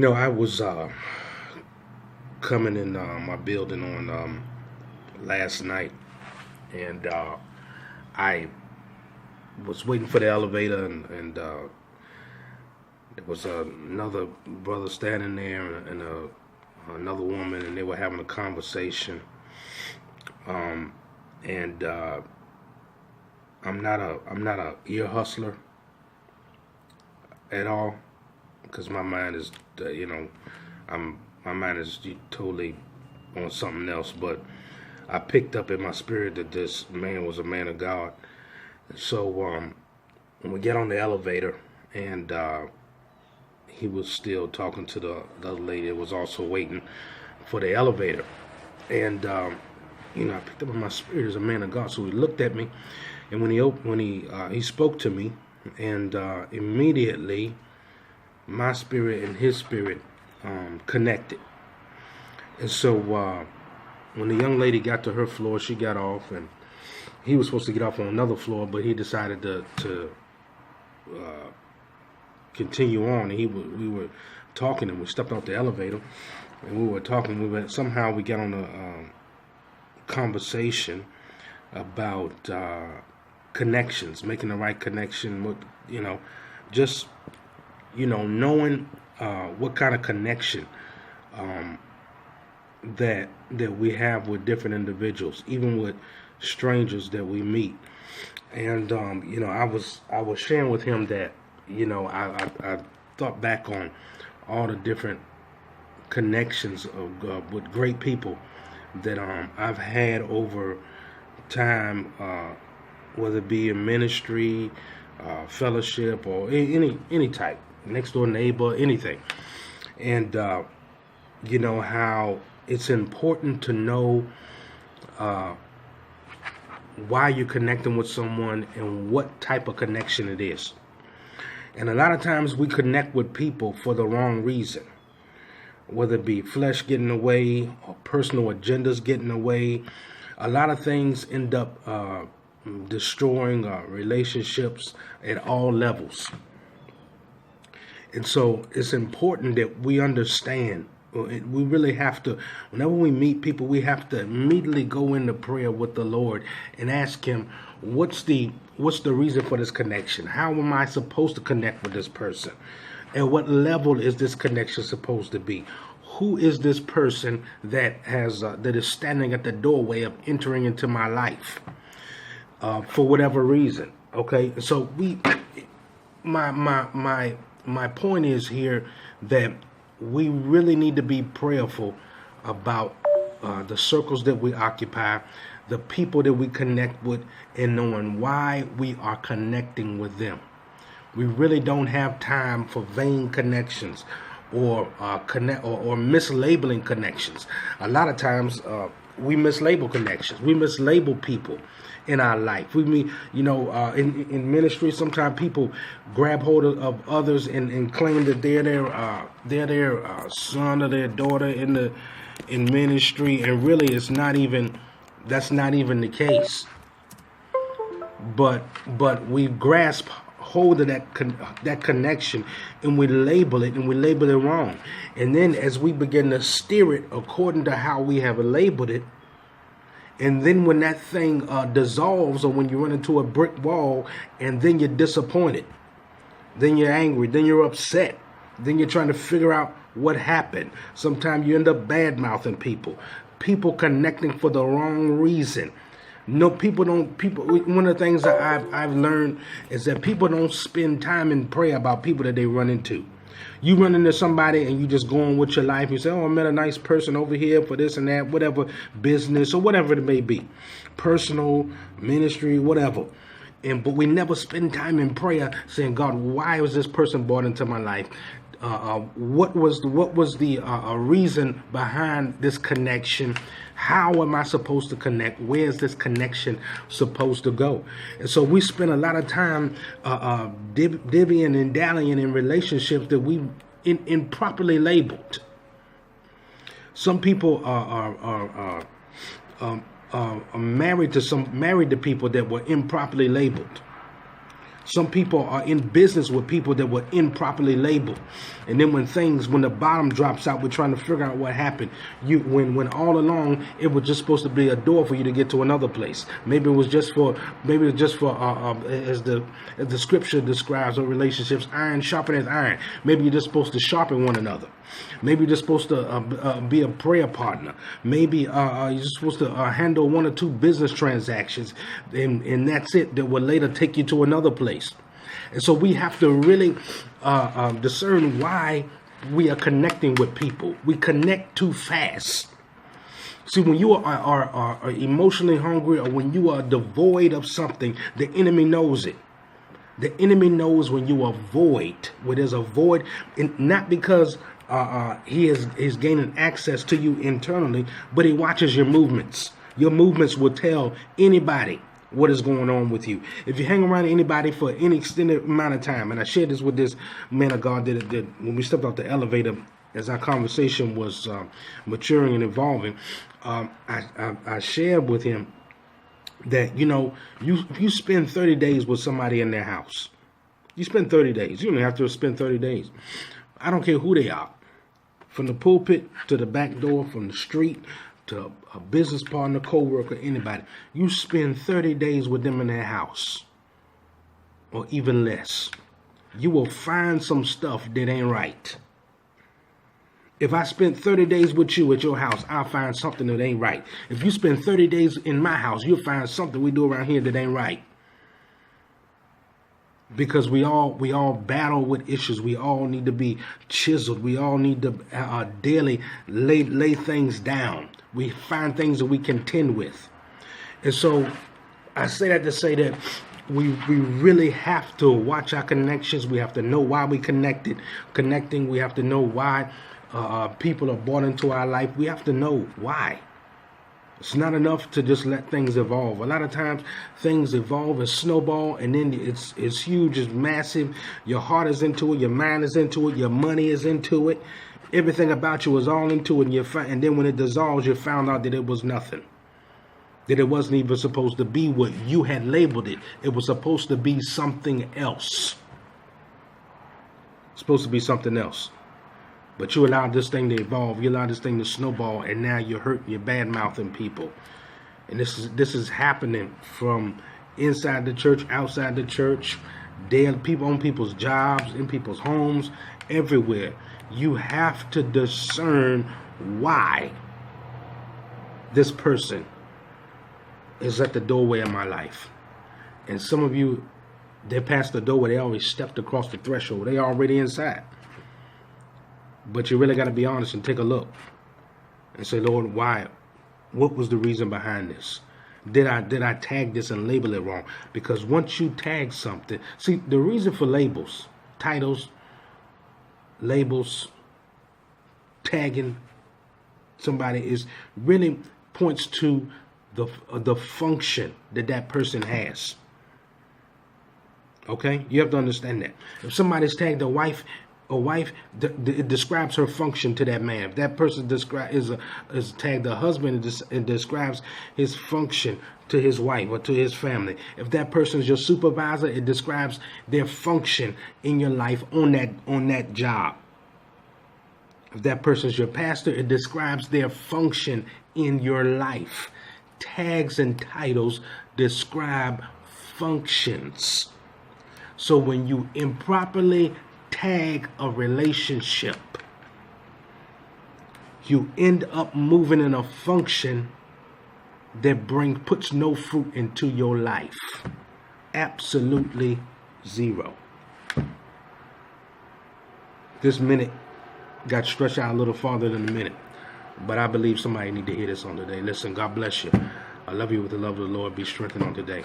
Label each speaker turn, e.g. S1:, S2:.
S1: I was coming in my building on last night, and I was waiting for the elevator, and there was another brother standing there, and another woman, and they were having a conversation. And I'm not a ear hustler at all, because my mind is, my mind is totally on something else. But I picked up in my spirit that this man was a man of God. So when we get on the elevator, and he was still talking to the other lady that was also waiting for the elevator, and I picked up in my spirit as a man of God. So he looked at me, and when he spoke to me, and immediately my spirit and his spirit connected. And so when the young lady got to her floor, she got off, and he was supposed to get off on another floor, but he decided to continue on. And we were talking, and we stepped off the elevator, and we were talking. Somehow we got on a conversation about connections, making the right connection with, just knowing what kind of connection that we have with different individuals, even with strangers that we meet. And I was sharing with him that I thought back on all the different connections of with great people that I've had over time, whether it be in ministry, fellowship, or any type, next door neighbor, anything. And how it's important to know why you're connecting with someone and what type of connection it is. And a lot of times we connect with people for the wrong reason, whether it be flesh getting away or personal agendas getting away. A lot of things end up destroying relationships at all levels. And so it's important that we understand. We really have to, whenever we meet people, we have to immediately go into prayer with the Lord and ask him, what's the reason for this connection? How am I supposed to connect with this person? At what level is this connection supposed to be? Who is this person that is standing at the doorway of entering into my life for whatever reason? Okay, so my point is here that we really need to be prayerful about the circles that we occupy, the people that we connect with, and knowing why we are connecting with them. We really don't have time for vain connections or mislabeling connections. A lot of times we mislabel connections. We mislabel people in our life. In ministry, sometimes people grab hold of others and claim that they're their son or their daughter in ministry, and really that's not even the case. But we grasp hold of that connection, and we label it wrong. And then as we begin to steer it according to how we have labeled it, and then when that thing dissolves, or when you run into a brick wall, and then you're disappointed, then you're angry, then you're upset, then you're trying to figure out what happened. Sometimes you end up bad-mouthing people connecting for the wrong reason. No, one of the things that I've learned is that people don't spend time in prayer about people that they run into. You run into somebody and you just go on with your life. You say, oh, I met a nice person over here for this and that, whatever, business or whatever it may be, personal, ministry, whatever. But we never spend time in prayer saying, God, why was this person brought into my life? What was the reason behind this connection? How am I supposed to connect? Where is this connection supposed to go? And so we spend a lot of time divvying and dallying in relationships that we improperly labeled. Some people are married to people that were improperly labeled. Some people are in business with people that were improperly labeled. And then when the bottom drops out, we're trying to figure out what happened. When all along, it was just supposed to be a door for you to get to another place. Maybe it was just for as the scripture describes, of relationships, iron sharpeneth iron. Maybe you're just supposed to sharpen one another. Maybe you're just supposed to be a prayer partner. Maybe you're just supposed to handle one or two business transactions, and that's it. That will later take you to another place. And so we have to really discern why we are connecting with people. We connect too fast. See, when you are emotionally hungry, or when you are devoid of something, the enemy knows it. The enemy knows when you are void, where there's a void, and not because he is gaining access to you internally, but he watches your movements. Your movements will tell anybody what is going on with you. If you hang around anybody for any extended amount of time, and I shared this with this man of God that when we stepped off the elevator, as our conversation was maturing and evolving, I shared with him that, you spend 30 days with somebody in their house. You spend 30 days. You don't have to spend 30 days. I don't care who they are. From the pulpit to the back door, from the street to a business partner, co-worker, anybody. You spend 30 days with them in their house, or even less. You will find some stuff that ain't right. If I spent 30 days with you at your house, I'll find something that ain't right. If you spend 30 days in my house, you'll find something we do around here that ain't right. Because we all battle with issues. We all need to be chiseled. We all need to daily lay things down. We find things that we contend with. And so I say that to say that we really have to watch our connections. We have to know why we connecting. We have to know why people are brought into our life. We have to know why. It's not enough to just let things evolve. A lot of times things evolve and snowball, and then it's huge, it's massive. Your heart is into it, your mind is into it, your money is into it. Everything about you is all into it, and then when it dissolves, you found out that it was nothing. That it wasn't even supposed to be what you had labeled it. It was supposed to be something else. It's supposed to be something else. But you allowed this thing to evolve. You allowed this thing to snowball, and now you're hurting, you're bad-mouthing people. And this is happening from inside the church, outside the church, people on people's jobs, in people's homes, everywhere. You have to discern why this person is at the doorway of my life. And some of you, they're past the doorway. They always stepped across the threshold. They already inside. But you really got to be honest and take a look and say, Lord, why? What was the reason behind this? Did I tag this and label it wrong? Because once you tag something, see, the reason for labels, titles, labels, tagging somebody is really points to the function that person has. Okay, you have to understand that. If somebody's tagged a wife, it describes her function to that man. If that person is tagged a husband, it describes his function to his wife or to his family. If that person is your supervisor, it describes their function in your life on that job. If that person is your pastor, it describes their function in your life. Tags and titles describe functions. So when you improperly tag a relationship, you end up moving in a function that puts no fruit into your life. Absolutely zero. This minute got stretched out a little farther than a minute, but I believe somebody need to hear this on today. Listen, God bless you. I love you with the love of the Lord. Be strengthened on today.